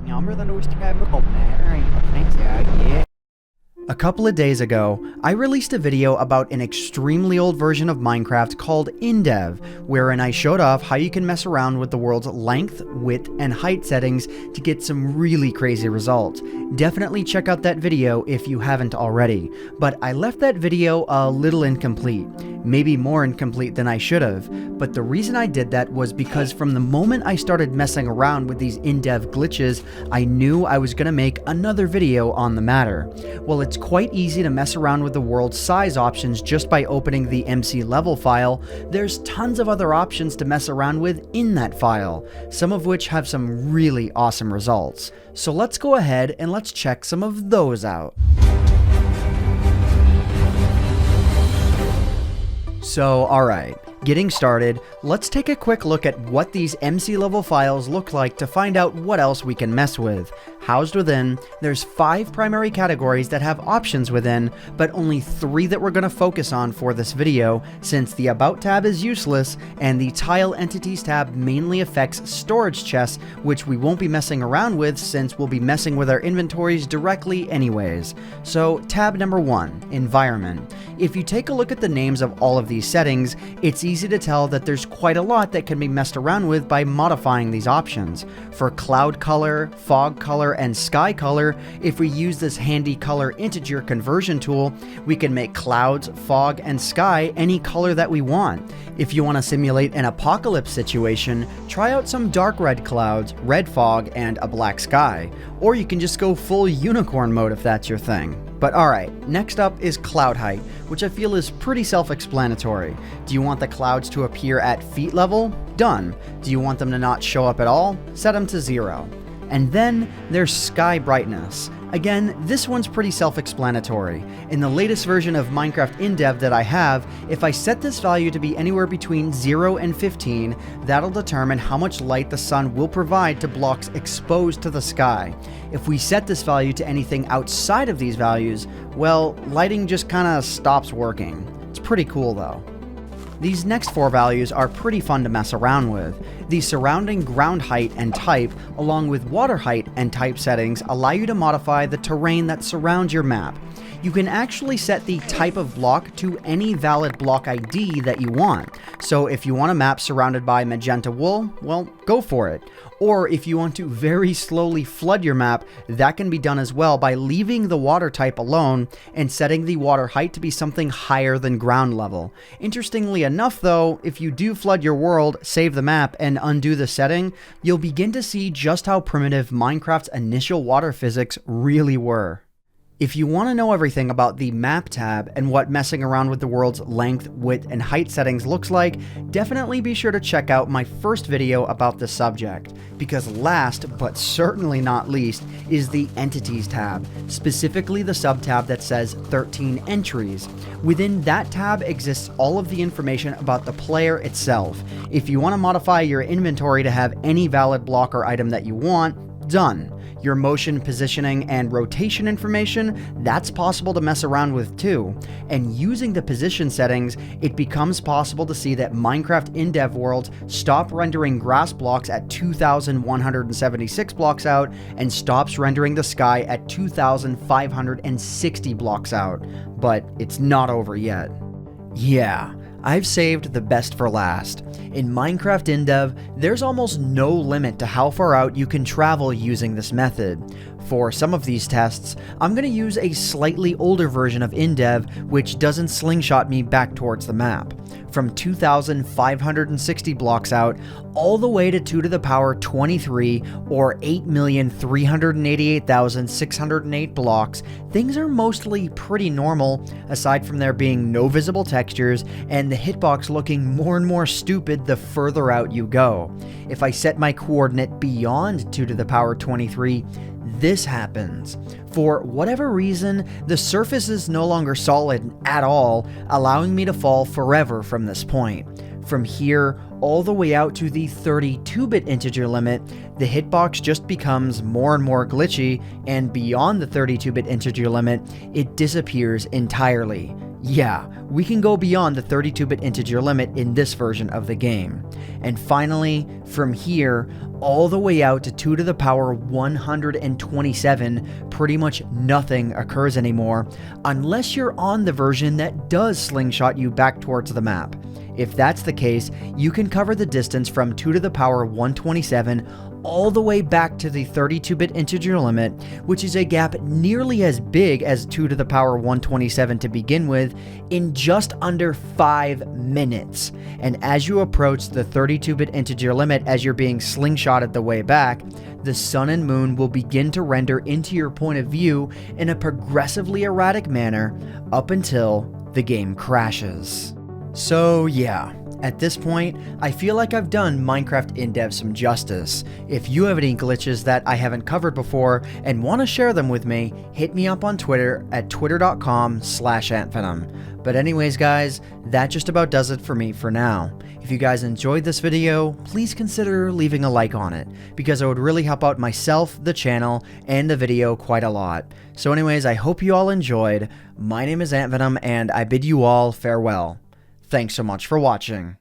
Jammer den Osterkämmer kommt näher, ich nicht sagen, A couple of days ago, I released a video about an extremely old version of Minecraft called InDev, wherein I showed off how you can mess around with the world's length, width, and height settings to get some really crazy results. Definitely check out that video if you haven't already, but I left that video a little incomplete. Maybe more incomplete than I should have, but the reason I did that was because from the moment I started messing around with these InDev glitches, I knew I was going to make another video on the matter. Well, it's quite easy to mess around with the world size options just by opening the MC level file. There's tons of other options to mess around with in that file, some of which have some really awesome results. So let's go ahead and let's check some of those out. So, alright, getting started, let's take a quick look at what these MC level files look like to find out what else we can mess with. Housed within, there's 5 primary categories that have options within, but only 3 that we're going to focus on for this video, since the About tab is useless, and the Tile Entities tab mainly affects storage chests, which we won't be messing around with since we'll be messing with our inventories directly anyways. So, tab number 1, Environment. If you take a look at the names of all of these settings, it's easy to tell that there's quite a lot that can be messed around with by modifying these options. For cloud color, fog color, and sky color, if we use this handy color integer conversion tool, we can make clouds, fog, and sky any color that we want. If you want to simulate an apocalypse situation, try out some dark red clouds, red fog, and a black sky. Or you can just go full unicorn mode if that's your thing. But alright, next up is cloud height, which I feel is pretty self-explanatory. Do you want the clouds to appear at feet level? Done. Do you want them to not show up at all? Set them to 0. And then there's sky brightness. Again, this one's pretty self-explanatory. In the latest version of Minecraft InDev that I have, if I set this value to be anywhere between 0 and 15, that'll determine how much light the sun will provide to blocks exposed to the sky. If we set this value to anything outside of these values, well, lighting just kinda stops working. It's pretty cool though. These next 4 values are pretty fun to mess around with. The surrounding ground height and type, along with water height and type settings, allow you to modify the terrain that surrounds your map. You can actually set the type of block to any valid block ID that you want. So if you want a map surrounded by magenta wool, well, go for it. Or if you want to very slowly flood your map, that can be done as well by leaving the water type alone and setting the water height to be something higher than ground level. Interestingly enough though, if you do flood your world, save the map, and undo the setting, you'll begin to see just how primitive Minecraft's initial water physics really were. If you want to know everything about the Map tab and what messing around with the world's length, width, and height settings looks like, definitely be sure to check out my first video about the subject. Because last, but certainly not least, is the Entities tab, specifically the sub-tab that says 13 entries. Within that tab exists all of the information about the player itself. If you want to modify your inventory to have any valid block or item that you want, done. Your motion, positioning, and rotation information, that's possible to mess around with too. And using the position settings, it becomes possible to see that Minecraft InDev worlds stop rendering grass blocks at 2,176 blocks out and stops rendering the sky at 2,560 blocks out. But it's not over yet. Yeah. I've saved the best for last. In Minecraft InDev, there's almost no limit to how far out you can travel using this method. For some of these tests, I'm going to use a slightly older version of InDev which doesn't slingshot me back towards the map. From 2,560 blocks out, all the way to 2 to the power 23 or 8,388,608 blocks, things are mostly pretty normal, aside from there being no visible textures and the hitbox looking more and more stupid the further out you go. If I set my coordinate beyond 2 to the power 23, this happens. For whatever reason, the surface is no longer solid at all, allowing me to fall forever from this point. From here, all the way out to the 32-bit integer limit, the hitbox just becomes more and more glitchy, and beyond the 32-bit integer limit, it disappears entirely. Yeah, we can go beyond the 32-bit integer limit in this version of the game. And finally, from here, all the way out to 2 to the power 127, pretty much nothing occurs anymore, unless you're on the version that does slingshot you back towards the map. If that's the case, you can cover the distance from 2 to the power 127 all the way back to the 32-bit integer limit, which is a gap nearly as big as 2 to the power 127 to begin with, in just under 5 minutes. And as you approach the 32-bit integer limit as you're being slingshotted the way back, the sun and moon will begin to render into your point of view in a progressively erratic manner up until the game crashes. So yeah, at this point, I feel like I've done Minecraft in-dev some justice. If you have any glitches that I haven't covered before and want to share them with me, hit me up on Twitter at twitter.com/antvenom. But anyways guys, that just about does it for me for now. If you guys enjoyed this video, please consider leaving a like on it, because it would really help out myself, the channel, and the video quite a lot. So anyways, I hope you all enjoyed. My name is AntVenom, and I bid you all farewell. Thanks so much for watching.